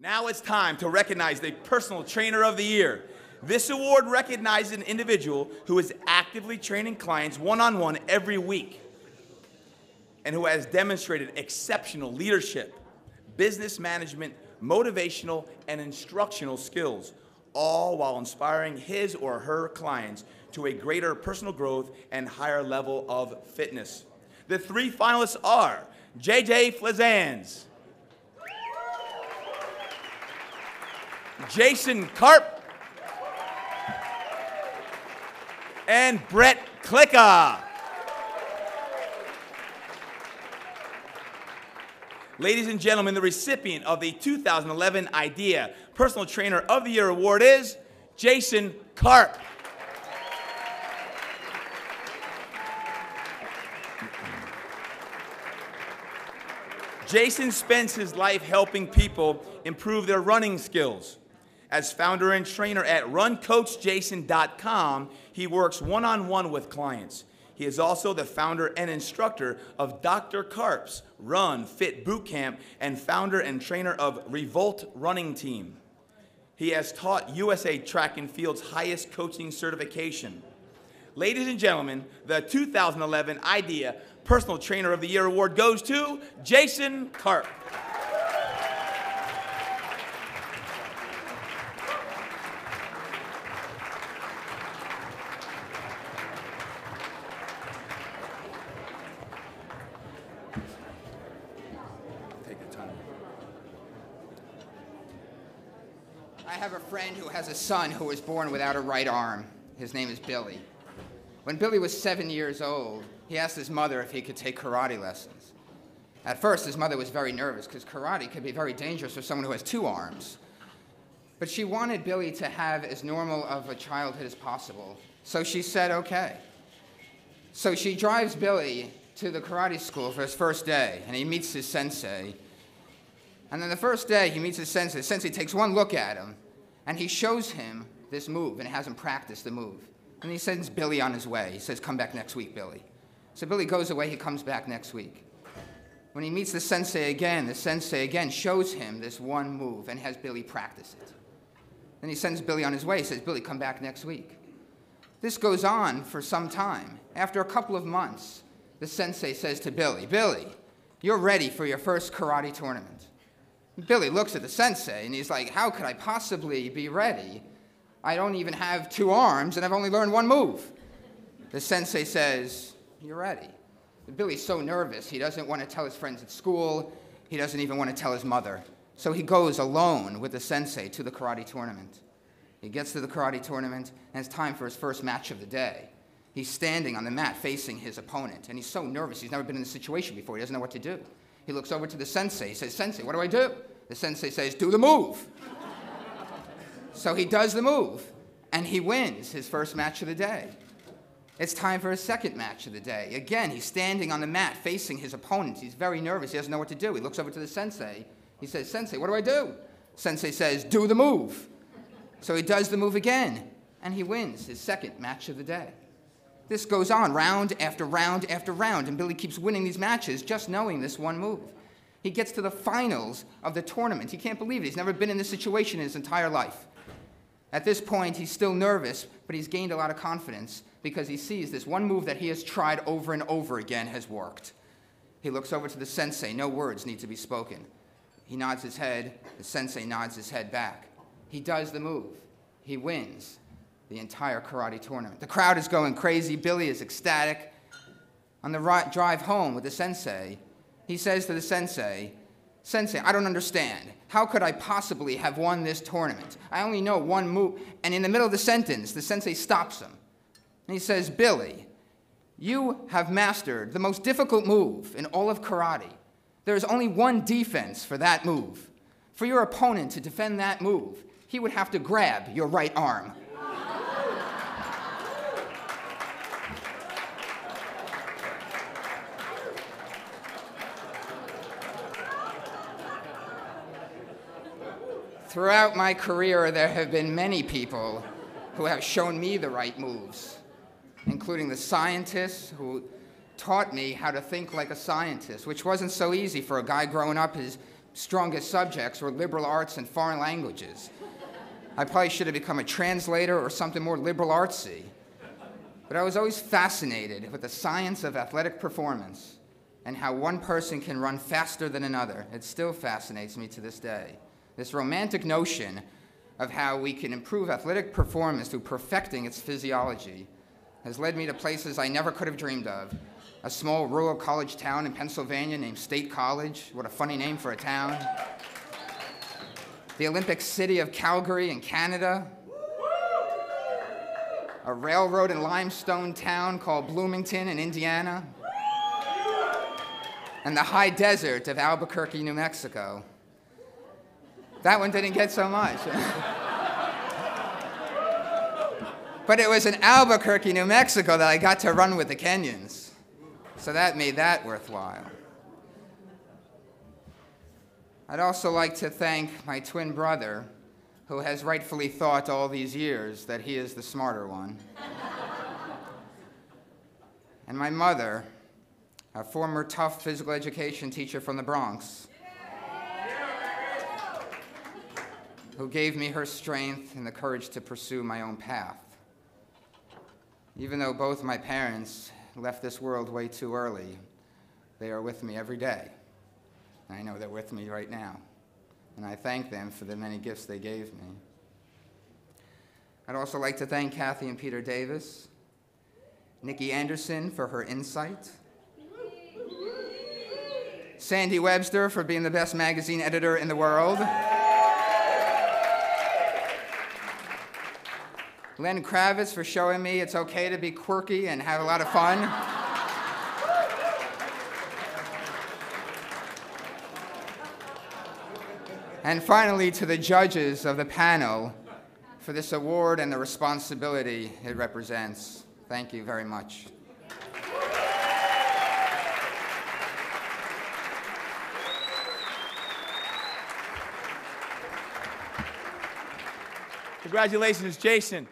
Now it's time to recognize the Personal Trainer of the Year. This award recognizes an individual who is actively training clients one-on-one every week and who has demonstrated exceptional leadership, business management, motivational, and instructional skills, all while inspiring his or her clients to a greater personal growth and higher level of fitness. The three finalists are J.J. Flazans, Jason Karp, and Brett Klicka. Ladies and gentlemen, the recipient of the 2011 IDEA Personal Trainer of the Year Award is Jason Karp. Jason spends his life helping people improve their running skills. As founder and trainer at runcoachjason.com, he works one-on-one with clients. He is also the founder and instructor of Dr. Karp's Run Fit Bootcamp and founder and trainer of Revolt Running Team. He has taught USA Track and Field's highest coaching certification. Ladies and gentlemen, the 2011 IDEA Personal Trainer of the Year Award goes to Jason Karp. I have a friend who has a son who was born without a right arm. His name is Billy. When Billy was 7 years old, he asked his mother if he could take karate lessons. At first, his mother was very nervous because karate could be very dangerous for someone who has two arms. But she wanted Billy to have as normal of a childhood as possible, so she said, okay. So she drives Billy to the karate school for his first day, and he meets his sensei. And then the first day he meets his sensei. The sensei takes one look at him, and he shows him this move, and he hasn't practiced the move. And he sends Billy on his way. He says, come back next week, Billy. So Billy goes away. He comes back next week. When he meets the sensei again shows him this one move and has Billy practice it. Then he sends Billy on his way. He says, Billy, come back next week. This goes on for some time. After a couple of months, the sensei says to Billy, Billy, you're ready for your first karate tournament. Billy looks at the sensei, and he's like, how could I possibly be ready? I don't even have two arms, and I've only learned one move. The sensei says, you're ready. But Billy's so nervous, he doesn't want to tell his friends at school. He doesn't even want to tell his mother. So he goes alone with the sensei to the karate tournament. He gets to the karate tournament, and it's time for his first match of the day. He's standing on the mat facing his opponent, and he's so nervous. He's never been in this situation before. He doesn't know what to do. He looks over to the sensei. He says, Sensei, what do I do? The sensei says, do the move. So he does the move, and he wins his first match of the day. It's time for his second match of the day. Again, he's standing on the mat facing his opponent. He's very nervous. He doesn't know what to do. He looks over to the sensei. He says, Sensei, what do I do? Sensei says, do the move. So he does the move again, and he wins his second match of the day. This goes on round after round after round, and Billy keeps winning these matches just knowing this one move. He gets to the finals of the tournament. He can't believe it. He's never been in this situation in his entire life. At this point, he's still nervous, but he's gained a lot of confidence because he sees this one move that he has tried over and over again has worked. He looks over to the sensei. No words need to be spoken. He nods his head. The sensei nods his head back. He does the move. He wins the entire karate tournament. The crowd is going crazy. Billy is ecstatic. On the drive home with the sensei, he says to the sensei, Sensei, I don't understand. How could I possibly have won this tournament? I only know one move. And in the middle of the sentence, the sensei stops him. And he says, Billy, you have mastered the most difficult move in all of karate. There is only one defense for that move. For your opponent to defend that move, he would have to grab your right arm. Throughout my career, there have been many people who have shown me the right moves, including the scientists who taught me how to think like a scientist, which wasn't so easy for a guy growing up his strongest subjects were liberal arts and foreign languages. I probably should have become a translator or something more liberal artsy. But I was always fascinated with the science of athletic performance and how one person can run faster than another. It still fascinates me to this day. This romantic notion of how we can improve athletic performance through perfecting its physiology has led me to places I never could have dreamed of. A small rural college town in Pennsylvania named State College. What a funny name for a town. The Olympic city of Calgary in Canada. A railroad and limestone town called Bloomington in Indiana. And the high desert of Albuquerque, New Mexico. That one didn't get so much. But it was in Albuquerque, New Mexico that I got to run with the Kenyans. So that made that worthwhile. I'd also like to thank my twin brother, who has rightfully thought all these years that he is the smarter one. And my mother, a former tough physical education teacher from the Bronx, who gave me her strength and the courage to pursue my own path. Even though both my parents left this world way too early, they are with me every day. I know they're with me right now, and I thank them for the many gifts they gave me. I'd also like to thank Kathy and Peter Davis, Nikki Anderson for her insight, Sandy Webster for being the best magazine editor in the world, Len Kravitz for showing me it's okay to be quirky and have a lot of fun. And finally, to the judges of the panel for this award and the responsibility it represents. Thank you very much. Congratulations, Jason.